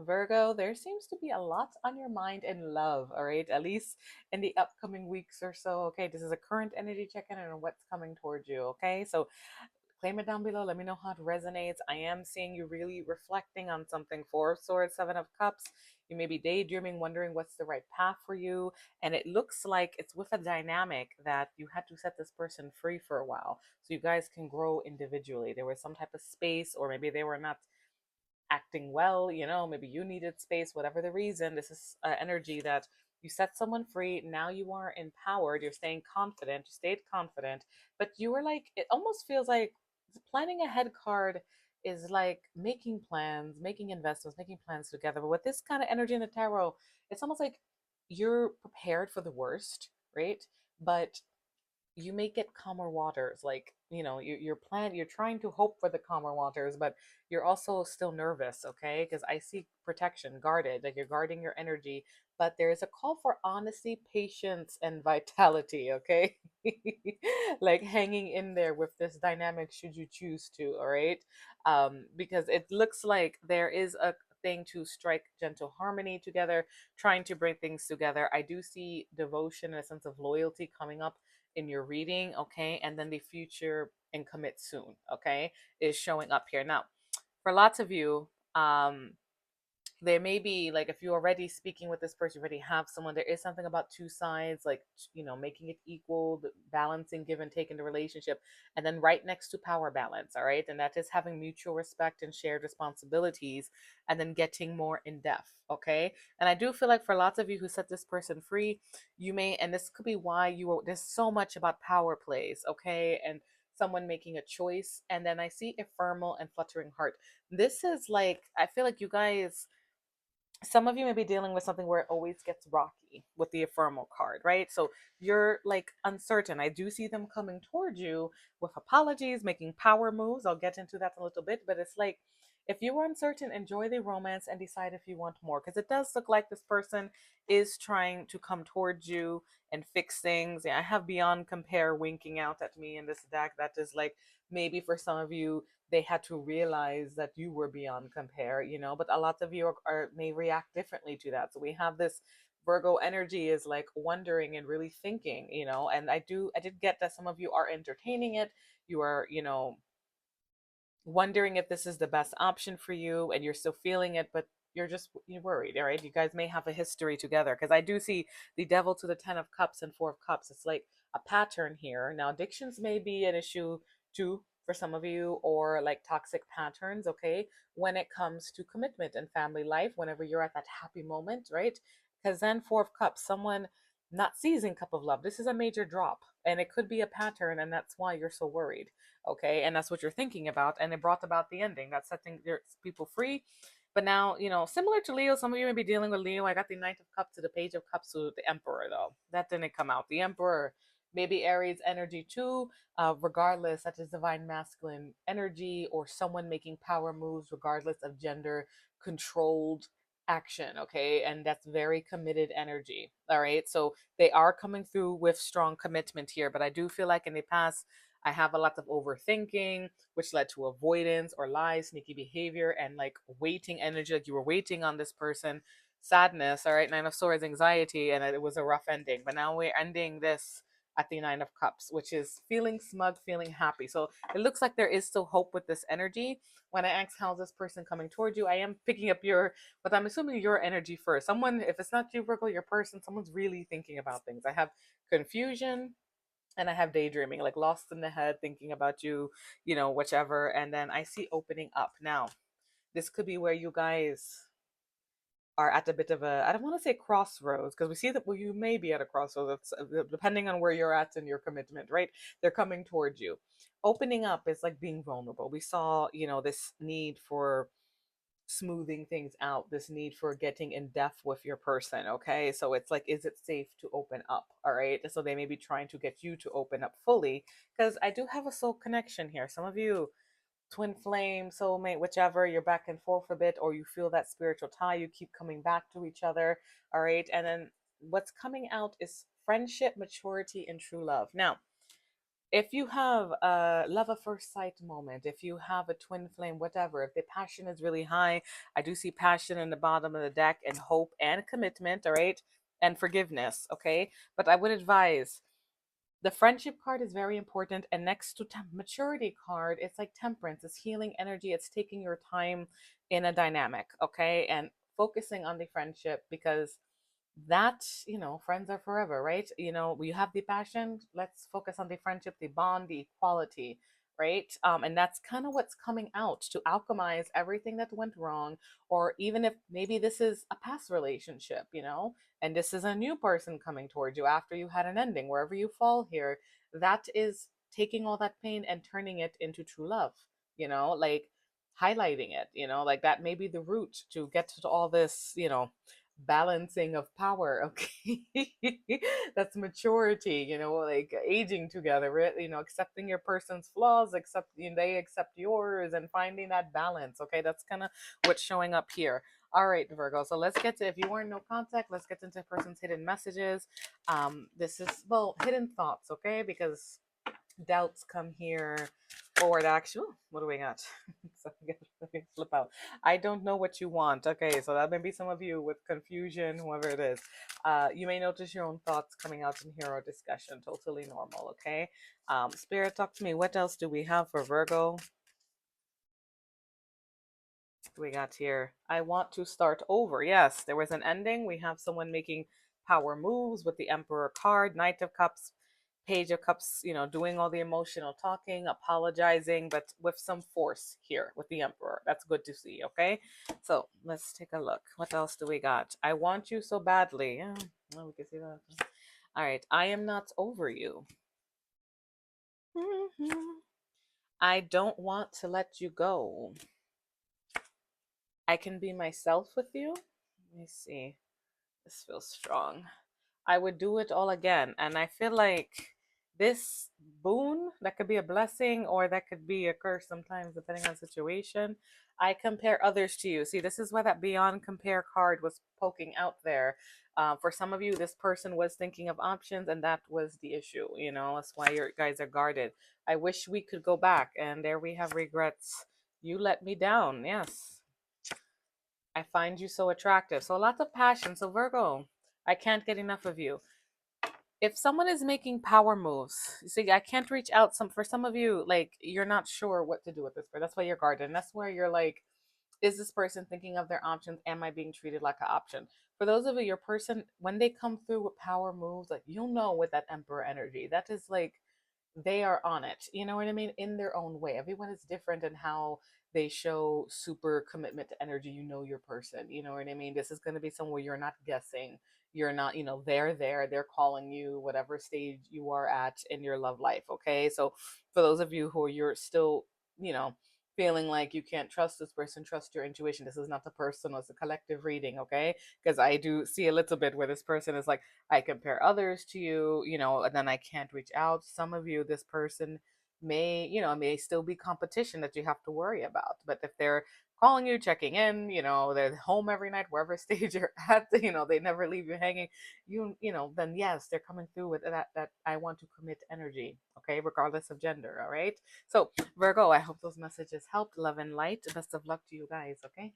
Virgo, there seems to be a lot on your mind in love, all right? At least in the upcoming weeks or so, okay? This is a current energy check-in and what's coming towards you, okay? So claim it down below. Let me know how it resonates. I am seeing you really reflecting on something. Four of Swords, Seven of Cups. You may be daydreaming, wondering what's the right path for you. And it looks like it's with a dynamic that you had to set this person free for a while so you guys can grow individually. There was some type of space, or maybe they were not acting well, maybe you needed space, whatever the reason. This is energy that you set someone free. Now you are empowered. You're staying confident. You stayed confident, but you were like, it almost feels like the planning ahead card is like making plans, making investments, making plans together. But with this kind of energy in the tarot, it's almost like you're prepared for the worst, right? But you may get calmer waters, like you're trying to hope for the calmer waters, but you're also still nervous, okay? Because I see protection, guarded, like you're guarding your energy, but there is a call for honesty, patience, and vitality, okay? Like hanging in there with this dynamic should you choose to, all right? Because it looks like there is a thing to strike gentle harmony together, trying to bring things together. I do see devotion and a sense of loyalty coming up in your reading, okay? And then the future and commit soon, okay, is showing up here. Now, for lots of you, there may be like, if you're already speaking with this person, you already have someone, there is something about two sides, like, making it equal, balancing give and take in the relationship. And then right next to power balance, all right, and that is having mutual respect and shared responsibilities, and then getting more in depth, okay? And I do feel like for lots of you who set this person free, you may, and this could be why there's so much about power plays, okay, and someone making a choice. And then I see ephemeral and fluttering heart. This is like, I feel like you guys, some of you may be dealing with something where it always gets rocky with the ephemeral card, right? So you're like uncertain. I do see them coming towards you with apologies, making power moves. I'll get into that in a little bit, but it's like, if you are uncertain, enjoy the romance and decide if you want more, because it does look like this person is trying to come towards you and fix things. Yeah, I have Beyond Compare winking out at me in this deck. That is like, maybe for some of you, they had to realize that you were beyond compare, but a lot of you may react differently to that. So we have this Virgo energy is like wondering and really thinking, and I did get that some of you are entertaining it. You are, wondering if this is the best option for you, and you're still feeling it, but you're worried, all right? You guys may have a history together, because I do see the Devil to the 10 of Cups and 4 of Cups. It's like a pattern here. Now addictions may be an issue too for some of you, or like toxic patterns, okay, when it comes to commitment and family life, whenever you're at that happy moment, right? Because then 4 of Cups, someone not seizing cup of love, this is a major drop, and it could be a pattern, and that's why you're so worried, okay? And that's what you're thinking about, and it brought about the ending that's setting your people free. But now, similar to Leo, some of you may be dealing with Leo. I got the Knight of Cups to the Page of Cups to the Emperor, though that didn't come out. The Emperor, maybe Aries energy too. Regardless, that is divine masculine energy, or someone making power moves regardless of gender, controlled action, okay? And that's very committed energy, all right? So they are coming through with strong commitment here, but I do feel like in the past, I have a lot of overthinking, which led to avoidance or lies, sneaky behavior, and like waiting energy, like you were waiting on this person. Sadness, all right, 9 of Swords, anxiety, and it was a rough ending. But now we're ending this at the 9 of Cups, which is feeling smug, feeling happy. So it looks like there is still hope with this energy. When I ask how's this person coming towards you, I am picking up but I'm assuming your energy first. Someone, if it's not you, Virgo, your person, someone's really thinking about things. I have confusion, and I have daydreaming, like lost in the head, thinking about you, whichever. And then I see opening up. Now, this could be where you guys are at a bit of a, I don't want to say crossroads, because we see that, well, you may be at a crossroads, depending on where you're at in your commitment, right? They're coming towards you. Opening up is like being vulnerable. We saw, this need for smoothing things out, this need for getting in depth with your person, okay? So it's like, is it safe to open up, all right? So they may be trying to get you to open up fully, because I do have a soul connection here. Some of you, twin flame, soulmate, whichever, you're back and forth a bit, or you feel that spiritual tie, you keep coming back to each other, all right? And then what's coming out is friendship, maturity, and true love. Now, if you have a love at first sight moment, if you have a twin flame, whatever, if the passion is really high, I do see passion in the bottom of the deck, and hope and commitment, all right, and forgiveness, okay. But I would advise, the friendship card is very important, and next to maturity card, it's like temperance, it's healing energy, it's taking your time in a dynamic, okay, and focusing on the friendship, because that, friends are forever, right? We have the passion, let's focus on the friendship, the bond, the equality, right? And that's kind of what's coming out to alchemize everything that went wrong, or even if maybe this is a past relationship, and this is a new person coming towards you after you had an ending, wherever you fall here, that is taking all that pain and turning it into true love, like highlighting it, like that may be the root to get to all this, balancing of power, okay. That's maturity, like aging together, right? Accepting your person's flaws, accept they accept yours, and finding that balance, okay. That's kind of what's showing up here. All right, Virgo, so let's get to, if you were in no contact, let's get into person's hidden messages. This is, well, hidden thoughts, okay, because doubts come here, forward action. Ooh, what do we got? So let me flip out. I don't know what you want. Okay, so that may be some of you with confusion, whoever it is. You may notice your own thoughts coming out in here or discussion. Totally normal, okay? Spirit, talk to me. What else do we have for Virgo? We got here, I want to start over. Yes, there was an ending. We have someone making power moves with the Emperor card, Knight of Cups, Page of Cups, doing all the emotional talking, apologizing, but with some force here with the Emperor. That's good to see, okay? So let's take a look. What else do we got? I want you so badly. Yeah, well, we can see that. All right, I am not over you. I don't want to let you go. I can be myself with you. Let me see. This feels strong. I would do it all again. And I feel like this boon, that could be a blessing or that could be a curse sometimes, depending on the situation. I compare others to you. See, this is why that beyond compare card was poking out there. For some of you, this person was thinking of options, and that was the issue. That's why your guys are guarded. I wish we could go back, and there we have regrets. You let me down. Yes. I find you so attractive. So lots of passion. So Virgo, I can't get enough of you. If someone is making power moves, you see, I can't reach out. For some of you, like you're not sure what to do with this person. That's why you're guarded. And that's where you're like, is this person thinking of their options? Am I being treated like an option? For those of you, your person, when they come through with power moves, like you'll know with that Emperor energy, that is like they are on it. You know what I mean? In their own way. Everyone is different in how they show super commitment to energy. Your person. You know what I mean? This is going to be somewhere you're not guessing. You're not, they're there. They're calling you, whatever stage you are at in your love life. Okay. So for those of you who you're still, feeling like you can't trust this person, trust your intuition. This is not the personal, it's a collective reading. Okay. Because I do see a little bit where this person is like, I compare others to you, and then I can't reach out. Some of you, this person may still be competition that you have to worry about. But if they're calling you, checking in, they're home every night, wherever stage you're at, they never leave you hanging, then yes, they're coming through with that I want to commit energy, okay, regardless of gender, all right? So, Virgo, I hope those messages helped. Love and light. Best of luck to you guys, okay?